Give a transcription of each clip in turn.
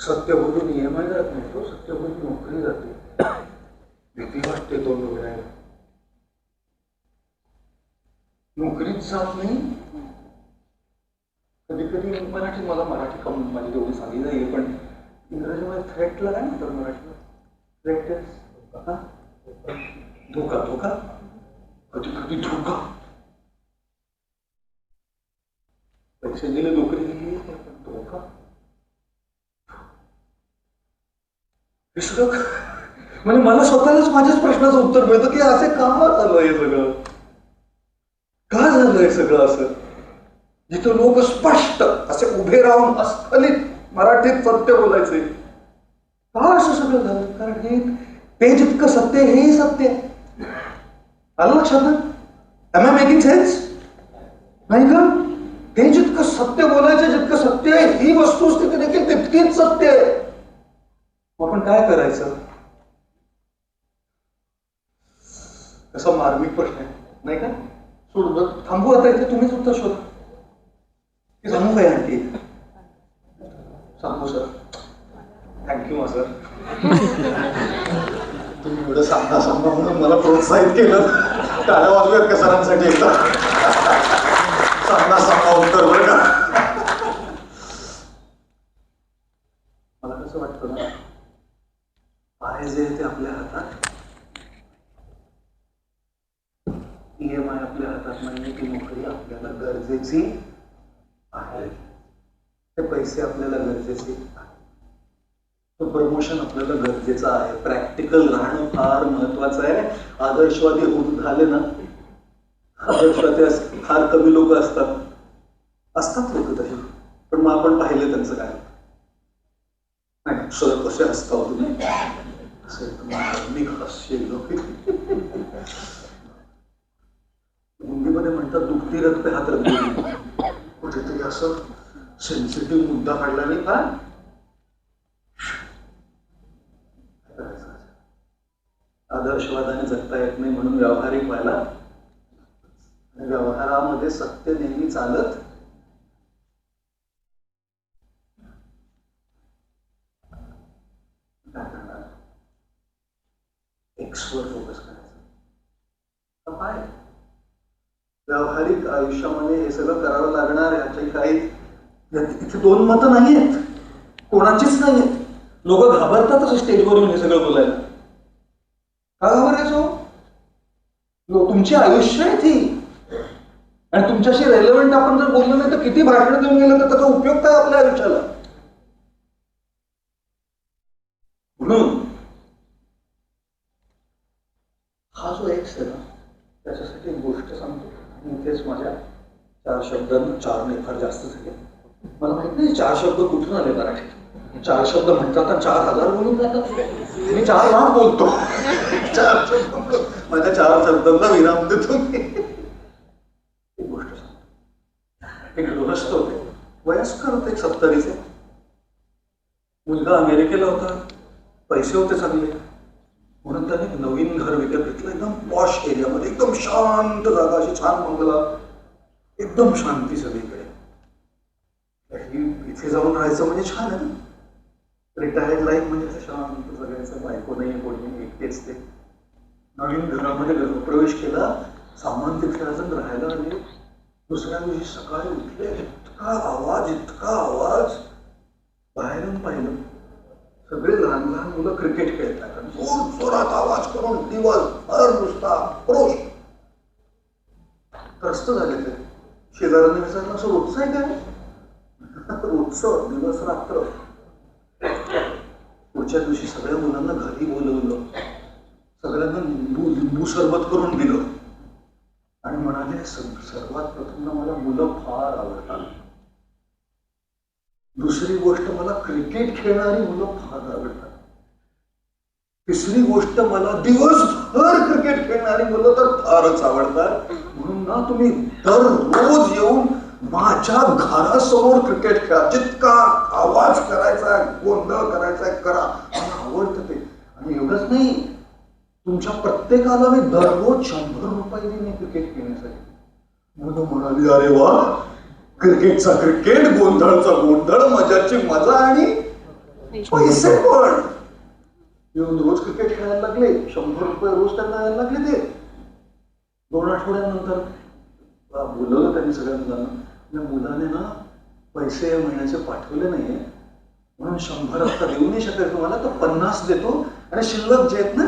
सत्य बोलून EMI जात नाही तो, सत्य बोलून नोकरी जाते. भीती वाटते तोंड उघडायला. नोकरीत जात नाही. कधी कधी मराठी, मला मराठी कम माझी तेवढी चांगली नाहीये, पण इंग्रजीमध्ये थ्रेटला काय म्हणतात मराठीला? थ्रेट, धोका. धोका, कधी कधी धोका. पैसे दिले, नोकरी दिली, धोका. हे सगळं म्हणजे मला स्वतःलाच माझ्याच प्रश्नाचं उत्तर मिळतं की असे का झालं हे सगळं, का झालं हे सगळं असं, जिथं लोक स्पष्ट असे उभे राहून अस्खलित मराठीत सत्य बोलायचे, का असं सगळं झालं? कारण हे ते जितकं सत्य हेही सत्य आहे. आलं लक्षात ना? Am I making sense? नाही का? हे जितकं सत्य बोलायचं, जितकं सत्य आहे, ही वस्तुस्थिती देखील तितकीच सत्य आहे. आपण काय करायचं? असा मार्मिक प्रश्न आहे, नाही का? सोडू, थांबू आता इथे, तुम्हीच उत्तर शोधा. की सांगू काय आणखी? सांगू सर, थँक्यू सर. तुम्ही एवढं सांगा म्हणून मला प्रोत्साहित केलं. टाळ्या वाजूयात का सरांसाठी एकदा? सांगा उत्तर बरं का? मला कसं वाटतं ना, आहे जे ते आपल्या हातात, EMI आपल्या हातात नाही, ती नोकरी आपल्याला गरजेची आहे, ते पैसे आपल्याला गरजेचे आहे, तो प्रमोशन आपल्याला गरजेचं आहे, प्रॅक्टिकल राहणं फार महत्वाचं आहे. आदर्शवादी होत झाले ना, आदर्शवादी फार कमी लोक असतात लोक तशी, पण मग आपण पाहिलं त्यांचं काय नाही. सर कसे हसता तुम्ही, मी हास्य हिंदीमध्ये म्हणतात दुखती रक्त हात रंगवली. कुठेतरी असं सेन्सिटिव्ह मुद्दा काढला नाही का? आदर्शवादाने जगता येत नाही म्हणून व्यावहारिक व्हायला, व्यवहारामध्ये सत्य नेहमी चालत काय करणार? एक्सवर फोकस करायचं. काय व्यावहारिक आयुष्यामध्ये हे सगळं करावं लागणार. याची काही इथे दोन मतं नाही आहेत, कोणाचीच नाही आहेत. लोक घाबरतात असं स्टेजवरून हे सगळं बोलायला. का घाबरायचो? तुमची आयुष्य आहे ती, आणि तुमच्याशी रेलेव्हंट आपण जर बोललो नाही तर किती भाषण देऊन गेलं तर त्याचा उपयोग काय आपल्या आयुष्याला? म्हणून हा जो एक्स आहे ना, त्याच्यासाठी एक गोष्ट सांगतो. इथेच माझ्या 4 शब्दांना, 4 नाही फार जास्त झाले, मला माहित नाही 4 शब्द कुठून आले मराठीत. 4 शब्द म्हणतात आणि 4000 बोलून जातात. मी 4 लाख बोलतो. 4 शब्द, माझ्या 4 शब्दांना विराम देतो. एक गोष्ट सांगतो. एक गृहस्थ होते, वयस्कर होते, 70चे. मुलगा अमेरिकेला होता, पैसे होते चांगले, म्हणून त्याने एक नवीन घर विकत घेतलं, एकदम पॉश एरियामध्ये, एकदम शांत जागा, अशी छान बंगला, एकदम शांती सगळीकडे. इथे जाऊन राहायचं म्हणजे छान आहे ना, रिटायर्ड लाईफ म्हणजे शांत जगायचं, बायको नाही, कोणी नाही, एकटेच ते. नवीन घरामध्ये गृहप्रवेश केला, सामान तिथे अजून राहायला आले. दुसऱ्या दिवशी सकाळी उठले, इतका आवाज, बाहेरून पाहिलं सगळे लहान लहान मुलं क्रिकेट खेळतात, जोर जोरात आवाज करून दिवसभर नुसता क्रोश. त्रस्त झाले ते. शेजाऱ्यांनी विचारलं, असं रोजचं आहे काय? रोजचं, दिवस रात्र. पुढच्या दिवशी सगळ्या मुलांना घरी बोलवलं, सगळ्यांना लिंबू सरबत करून दिलं आणि म्हणाले, सर्वात प्रथम ना मला मुलं फार आवडतात, दुसरी गोष्ट मला क्रिकेट खेळणारी मुलं फार आवडतात, तिसरी गोष्ट मला दिवसभर क्रिकेट खेळणारी मुलं तर फारच आवडतात. म्हणून ना तुम्ही दररोज येऊन माझ्या घरासमोर क्रिकेट खेळा, जितका आवाज करायचा, गोंधळ करायचा करा, मला आवडतं ते. आणि एवढंच नाही, तुमच्या प्रत्येकाला मी दररोज 100 रुपये देईन क्रिकेट खेळण्यासाठी. म्हणून म्हणाली, अरे वा, क्रिकेटचा क्रिकेट, गोंधळचा गोंधळ, मजाची मजा आणि पैसे पण येऊन रोज क्रिकेट खेळायला लागले, 100 रुपये रोज त्यांना यायला लागले. ते 2 आठवड्यानंतर बोलवलं त्यांनी सगळ्या मुलांना. मुलाने ना पैसे महिन्याचे पाठवले नाहीये म्हणून 100 हप्ता देऊ नाही शकत तुम्हाला, तर 50 देतो आणि शिल्लक जे आहेत ना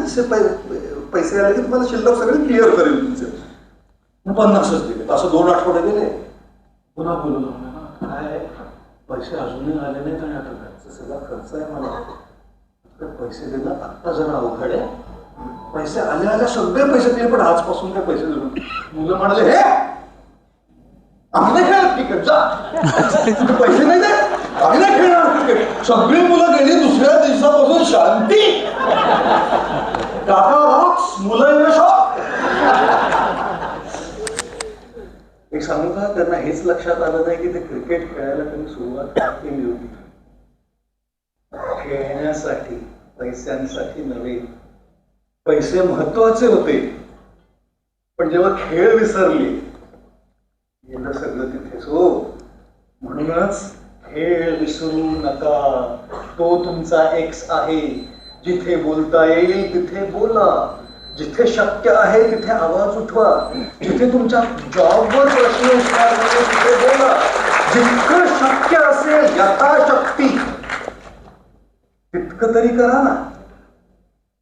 पैसे आले की तुम्हाला शिल्लक सगळे क्लिअर करेल तुमचे. 50च दिले. असं 2 आठवडे गेले. पुन्हा बोलवलं काय पैसे अजूनही आले नाहीत आणि आता घरचा सगळा खर्च आहे मला, पैसे देणं आत्ता जरा अवघड आहे. पैसे आल्या सगळे पैसे दिले पण आजपासून काय पैसे देऊ. मुलं म्हणाले हे आम्ही नाही खेळत क्रिकेट, जा पैसे नाही देत आम्ही नाही खेळणार क्रिकेट. सगळी मुलं गेली. दुसऱ्या दिवसापासून शांती. काका रॉक्स, मुलं येणं शॉक. एक सांगू का, त्यांना हेच लक्षात आलं नाही की ते क्रिकेट खेळायला त्यांनी सुरुवात केली होती खेळण्यासाठी, पैशांसाठी नव्हे. पैसे महत्वाचे होते पण जेव्हा खेळ विसरले गेलं सगळं तिथेच. हो, म्हणूनच खेळ विसरू नका. तो तुमचा एक्स आहे. जिथे बोलता येईल तिथे बोला. जिथे शक्य आहे तिथे आवाज उठवा. जिथे तुमच्या जॉबवर प्रश्न उठणार नाही तिथे बोला. जितकं शक्य असेल यथाशक्ती तितकं तरी करा ना.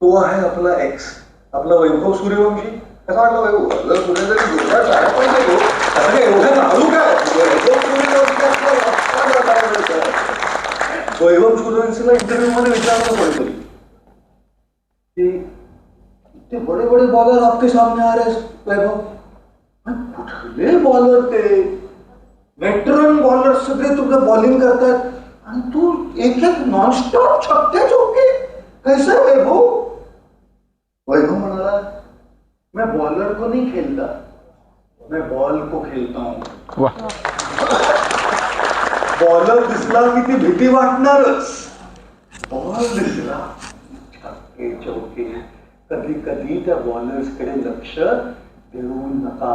तो आहे आपला एक्स, आपला वैभव सूर्यवंशी. कसा वाटला वैभव? सूर्यवंशी वैभव सूर्यवंशीला इंटरव्ह्यू मध्ये विचारलं पडतो कि बड़े बड़े बॉलर आपके सामने आ रहे वैभव. कुठले बॉलर ते वेटरन बॉलर सगळे तुला बॉलिंग करतात आणि तू एक एक नॉनस्टॉप छक्के चौके कैसे वैभव? वैभव म्हणाला मैं बॉलर को नहीं खेलता, मैं बॉल को खेलता हूं. बॉलर दिसला की ती भीती वाटणारच. बॉल दिसला छक्के चौके. कधी कधी त्या बॉलर्स कडे लक्ष देऊ नका.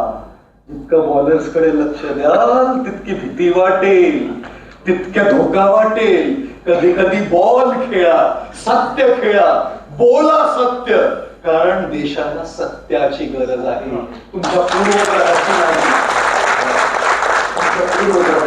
जितकं बॉलर्स कडे लक्ष द्याल तितकी भीती वाटेल, तितक्या धोका वाटेल. कधी कधी बॉल खेळा, सत्य खेळा, बोला सत्य. कारण देशाला सत्याची गरज आहे, तुमच्या पूर्वग्रहाची नाही. तुमच्या पूर्वग्रहाची